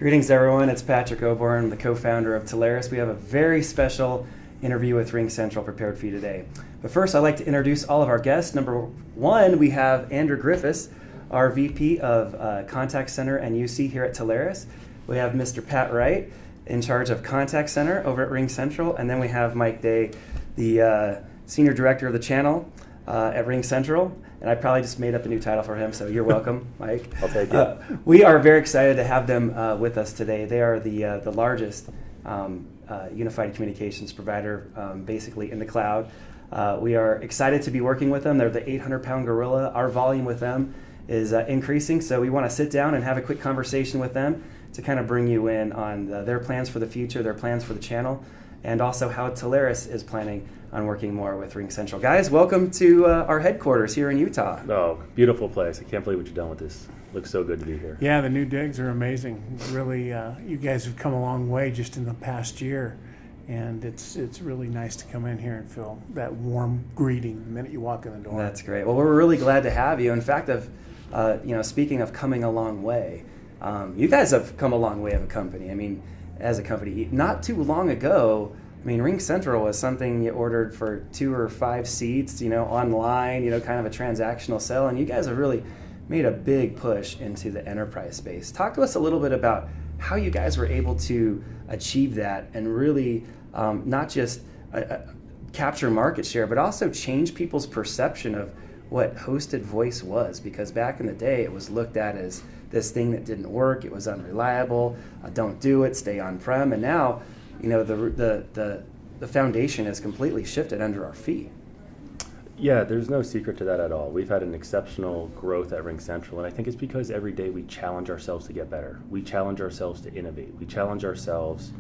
Greetings, everyone. It's Patrick Oborn, the co-founder of Telarus. We have a very special interview with RingCentral prepared for you today. But first, I'd like to introduce all of our guests. Number one, we have Andrew Griffiths, our VP of Contact Center and UC here at Telarus. We have Mr. Pat Wright, in charge of Contact Center over at RingCentral. And then we have Mike Day, the Senior Director of the channel at RingCentral. And I probably just made up a new title for him, so you're welcome, Mike. I'll take it. We are very excited to have them with us today. They are the largest unified communications provider, basically in the cloud. We are excited to be working with them. They're the 800-pound gorilla. Our volume with them is increasing, so we want to sit down and have a quick conversation with them to kind of bring you in on their plans for the future, their plans for the channel, and also how Telarus is planning on working more with RingCentral. Guys, welcome to our headquarters here in Utah. Oh, beautiful place. I can't believe what you've done with this. Looks so good to be here. Yeah, the new digs are amazing. Really, you guys have come a long way just in the past year, and it's really nice to come in here and feel that warm greeting the minute you walk in the door. That's great. Well, we're really glad to have you. In fact, speaking of coming a long way, you guys have come a long way as a company. Not too long ago, RingCentral was something you ordered for 2 or 5 seats, online, kind of a transactional sell, and you guys have really made a big push into the enterprise space. Talk to us a little bit about how you guys were able to achieve that and really not just capture market share, but also change people's perception of what hosted voice was, because back in the day it was looked at as this thing that didn't work, it was unreliable, don't do it, stay on-prem, and now the foundation has completely shifted under our feet. Yeah, there's no secret to that at all. We've had an exceptional growth at RingCentral, and I think it's because every day we challenge ourselves to get better. We challenge ourselves to innovate. We challenge ourselves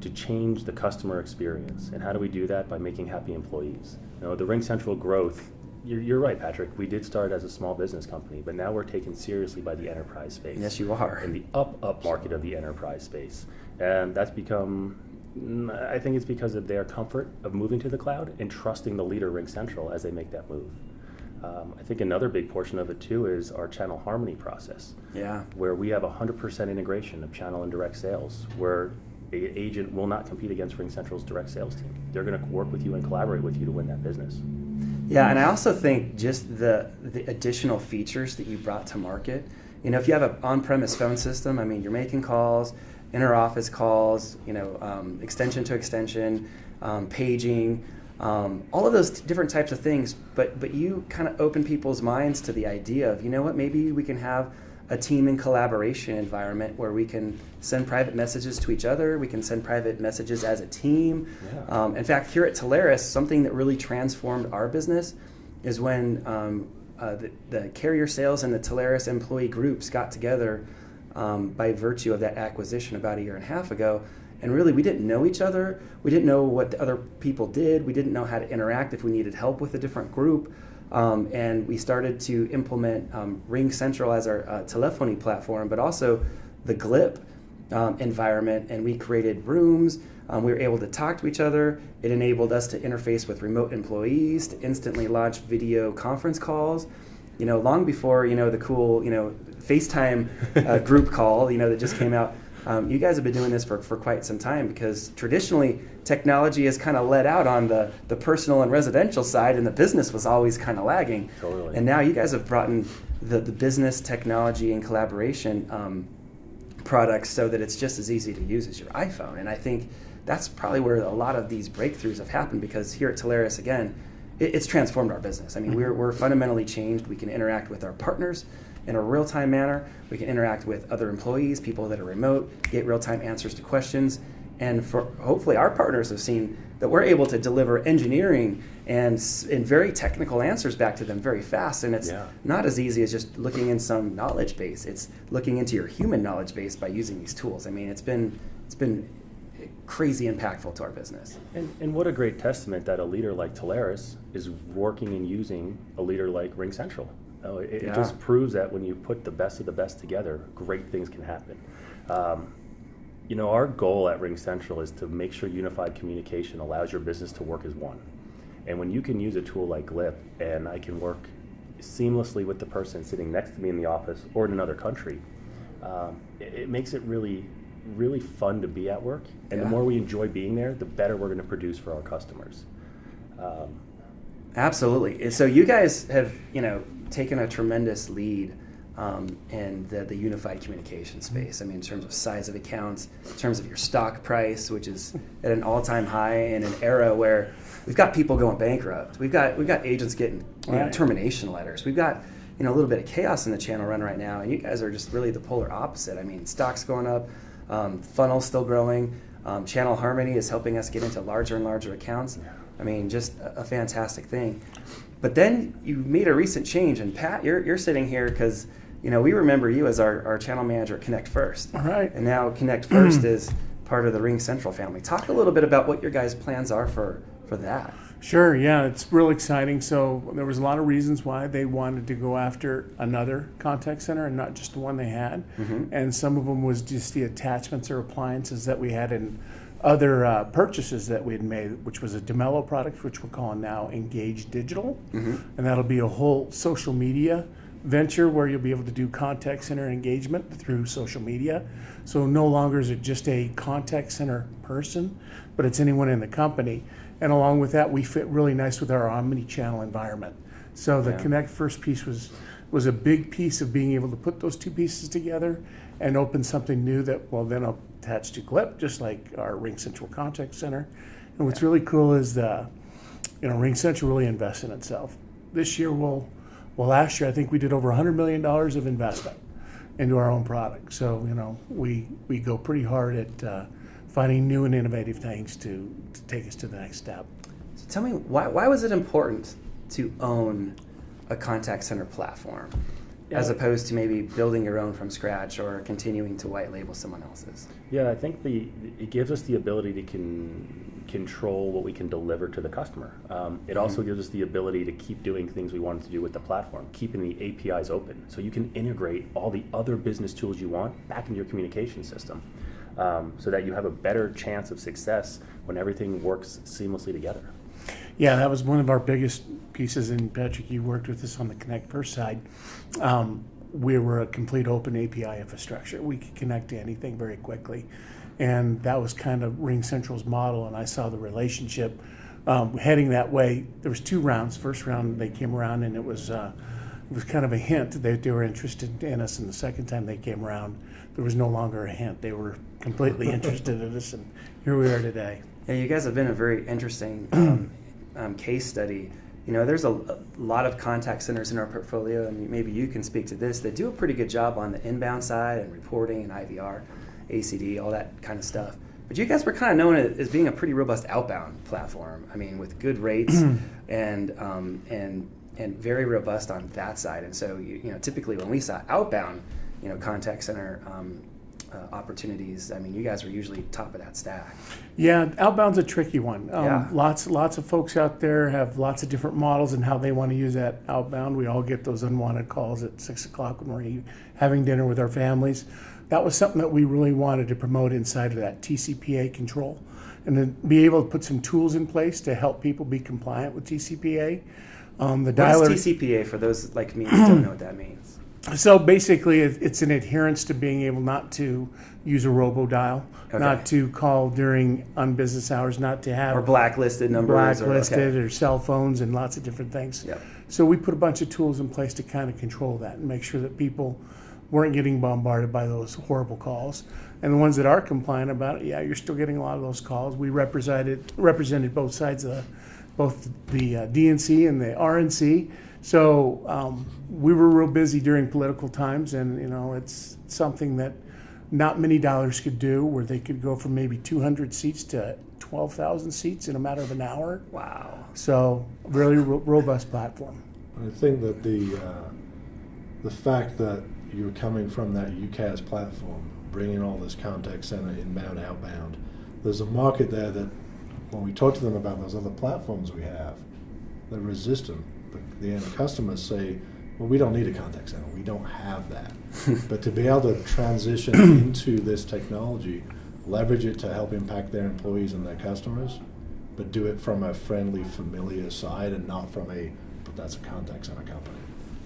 to change the customer experience. And how do we do that? By making happy employees. The RingCentral growth, you're right, Patrick. We did start as a small business company, but now we're taken seriously by the enterprise space. Yes, you are. In the up market of the enterprise space. And that's become, I think it's because of their comfort of moving to the cloud and trusting the leader, RingCentral, as they make that move. I think another big portion of it too is our channel harmony process. Yeah. Where we have 100% integration of channel and direct sales, where an agent will not compete against RingCentral's direct sales team. They're going to work with you and collaborate with you to win that business. Yeah, and I also think just the additional features that you brought to market. If you have an on-premise phone system, you're making calls, inter-office calls, extension to extension, paging, all of those different types of things. But you kind of open people's minds to the idea of, maybe we can have a team and collaboration environment where we can send private messages to each other. We can send private messages as a team. Yeah. In fact, here at Telarus, something that really transformed our business is when the carrier sales and the Telarus employee groups got together by virtue of that acquisition about 1.5 years ago. And really, we didn't know each other. We didn't know what the other people did. We didn't know how to interact if we needed help with a different group. And we started to implement RingCentral as our telephony platform, but also the GLIP environment. And we created rooms. We were able to talk to each other. It enabled us to interface with remote employees, to instantly launch video conference calls. Long before, the cool, FaceTime group call, that just came out. You guys have been doing this for quite some time, because traditionally technology has kind of led out on the personal and residential side, and the business was always kind of lagging. Totally. And now you guys have brought in the business technology and collaboration products so that it's just as easy to use as your iPhone. And I think that's probably where a lot of these breakthroughs have happened, because here at Telarus, again, it's transformed our business. We're fundamentally changed. We can interact with our partners in a real-time manner. We can interact with other employees, people that are remote, get real-time answers to questions. And hopefully our partners have seen that we're able to deliver engineering and very technical answers back to them very fast. And it's not as easy as just looking in some knowledge base. It's looking into your human knowledge base by using these tools. It's been crazy impactful to our business. And what a great testament that a leader like Telarus is working and using a leader like RingCentral. It just proves that when you put the best of the best together, great things can happen. Our goal at RingCentral is to make sure unified communication allows your business to work as one. And when you can use a tool like GLIP, and I can work seamlessly with the person sitting next to me in the office or in another country, it makes it really, really fun to be at work. And the Yeah. more we enjoy being there, the better we're going to produce for our customers. Absolutely. So you guys have, taken a tremendous lead in the unified communication space. I mean, in terms of size of accounts, in terms of your stock price, which is at an all-time high in an era where we've got people going bankrupt. We've got agents getting Right. termination letters. We've got a little bit of chaos in the channel run right now, and you guys are just really the polar opposite. I mean, stock's going up, funnel's still growing, channel harmony is helping us get into larger and larger accounts. I mean, just a fantastic thing. But then you made a recent change, and Pat, you're sitting here because we remember you as our channel manager at Connect First. All right. And now Connect First is part of the RingCentral family. Talk a little bit about what your guys' plans are for that. Sure, yeah, it's real exciting. So there was a lot of reasons why they wanted to go after another contact center and not just the one they had. And some of them was just the attachments or appliances that we had in other purchases that we had made, which was a DeMello product, which we're calling now Engage Digital. And that'll be a whole social media venture where you'll be able to do contact center engagement through social media. So no longer is it just a contact center person, but it's anyone in the company. And along with that, we fit really nice with our omni-channel environment. So the Connect First piece was a big piece of being able to put those two pieces together and open something new that will then attach to Clip, just like our RingCentral Contact Center. And what's really cool is RingCentral really invests in itself. This year, last year, I think we did over $100 million of investment into our own product. So, we go pretty hard at finding new and innovative things to take us to the next step. So tell me, why was it important to own a contact center platform as opposed to maybe building your own from scratch or continuing to white label someone else's? Yeah, I think it gives us the ability to control what we can deliver to the customer. It also gives us the ability to keep doing things we wanted to do with the platform, keeping the APIs open, so you can integrate all the other business tools you want back into your communication system, so that you have a better chance of success when everything works seamlessly together. Yeah, that was one of our biggest pieces, and Patrick, you worked with us on the Connect First side. We were a complete open API infrastructure. We could connect to anything very quickly, and that was kind of RingCentral's model, and I saw the relationship heading that way. There was 2 rounds. First round, they came around, and it was kind of a hint that they were interested in us, and the second time they came around, there was no longer a hint. They were completely interested in us, and here we are today. Yeah, you guys have been a very interesting case study. There's a lot of contact centers in our portfolio, and maybe you can speak to this, that do a pretty good job on the inbound side and reporting and IVR, ACD, all that kind of stuff. But you guys were kind of known as being a pretty robust outbound platform. I mean, with good rates and very robust on that side. And so, typically when we saw outbound, contact center opportunities, I mean, you guys were usually top of that stack. Yeah, outbound's a tricky one. Yeah. Lots of folks out there have lots of different models and how they want to use that outbound. We all get those unwanted calls at 6 o'clock when we're having dinner with our families. That was something that we really wanted to promote inside of that TCPA control, and then be able to put some tools in place to help people be compliant with TCPA. What is TCPA for those like me who don't know what that means? So basically, it's an adherence to being able not to use a robo-dial, not to call during unbusiness hours, not to have... Or blacklisted numbers. Or cell phones and lots of different things. Yep. So we put a bunch of tools in place to kind of control that and make sure that people weren't getting bombarded by those horrible calls. And the ones that are compliant about it, you're still getting a lot of those calls. We represented both sides of both the DNC and the RNC. So we were real busy during political times, and it's something that not many dollars could do, where they could go from maybe 200 seats to 12,000 seats in a matter of an hour. Wow. So really robust platform. I think that the fact that you're coming from that UCaaS platform, bringing all this contact center inbound, outbound, there's a market there that when we talk to them about those other platforms we have, they're resistant. The end customers say, well, we don't need a contact center. We don't have that. But to be able to transition into this technology, leverage it to help impact their employees and their customers, but do it from a friendly, familiar side and not from but that's a contact center company.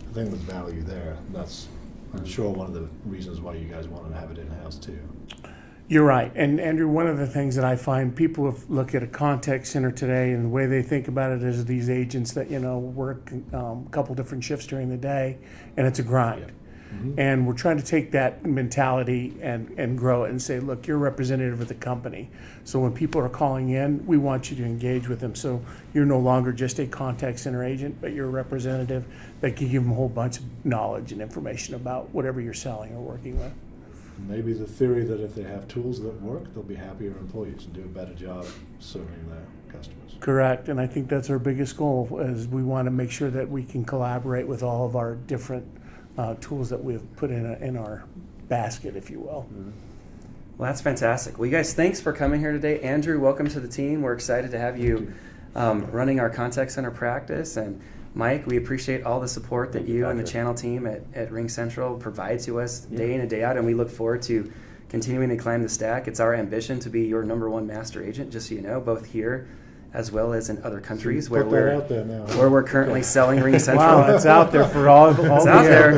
I think there's value there. That's I'm sure one of the reasons why you guys wanted to have it in-house too. You're right. And Andrew, one of the things that I find people look at a contact center today, and the way they think about it is these agents that, work a couple different shifts during the day, and it's a grind. Yeah. Mm-hmm. And we're trying to take that mentality and grow it and say, look, you're a representative of the company. So when people are calling in, we want you to engage with them. So you're no longer just a contact center agent, but you're a representative that can give them a whole bunch of knowledge and information about whatever you're selling or working with. Maybe the theory that if they have tools that work, they'll be happier employees and do a better job serving their customers. Correct. And I think that's our biggest goal, is we want to make sure that we can collaborate with all of our different tools that we've put in our basket, if you will. Mm-hmm. Well, that's fantastic. Well, you guys, thanks for coming here today. Andrew, welcome to the team. We're excited to have you running our contact center practice. And Mike, we appreciate all the support that you and the channel team at RingCentral provide to us day in and day out. And we look forward to continuing to climb the stack. It's our ambition to be your #1 master agent, just so you know, both here as well as in other countries So where we're currently selling RingCentral. Wow, it's out there for all. It's out there.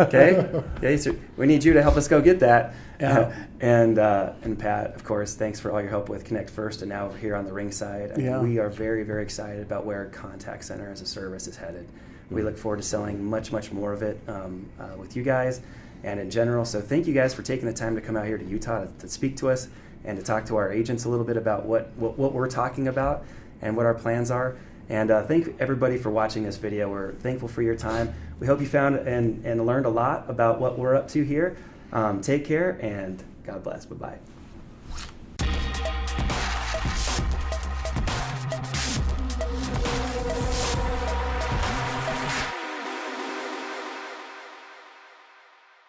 Okay, so we need you to help us go get that. Yeah. And Pat, of course, thanks for all your help with Connect First, and now here on the Ring side. We are very, very excited about where contact center as a service is headed. We look forward to selling much, much more of it with you guys and in general. So thank you guys for taking the time to come out here to Utah to speak to us and to talk to our agents a little bit about what we're talking about and what our plans are. And thank everybody for watching this video. We're thankful for your time. We hope you found and learned a lot about what we're up to here. Take care, and God bless. Bye-bye.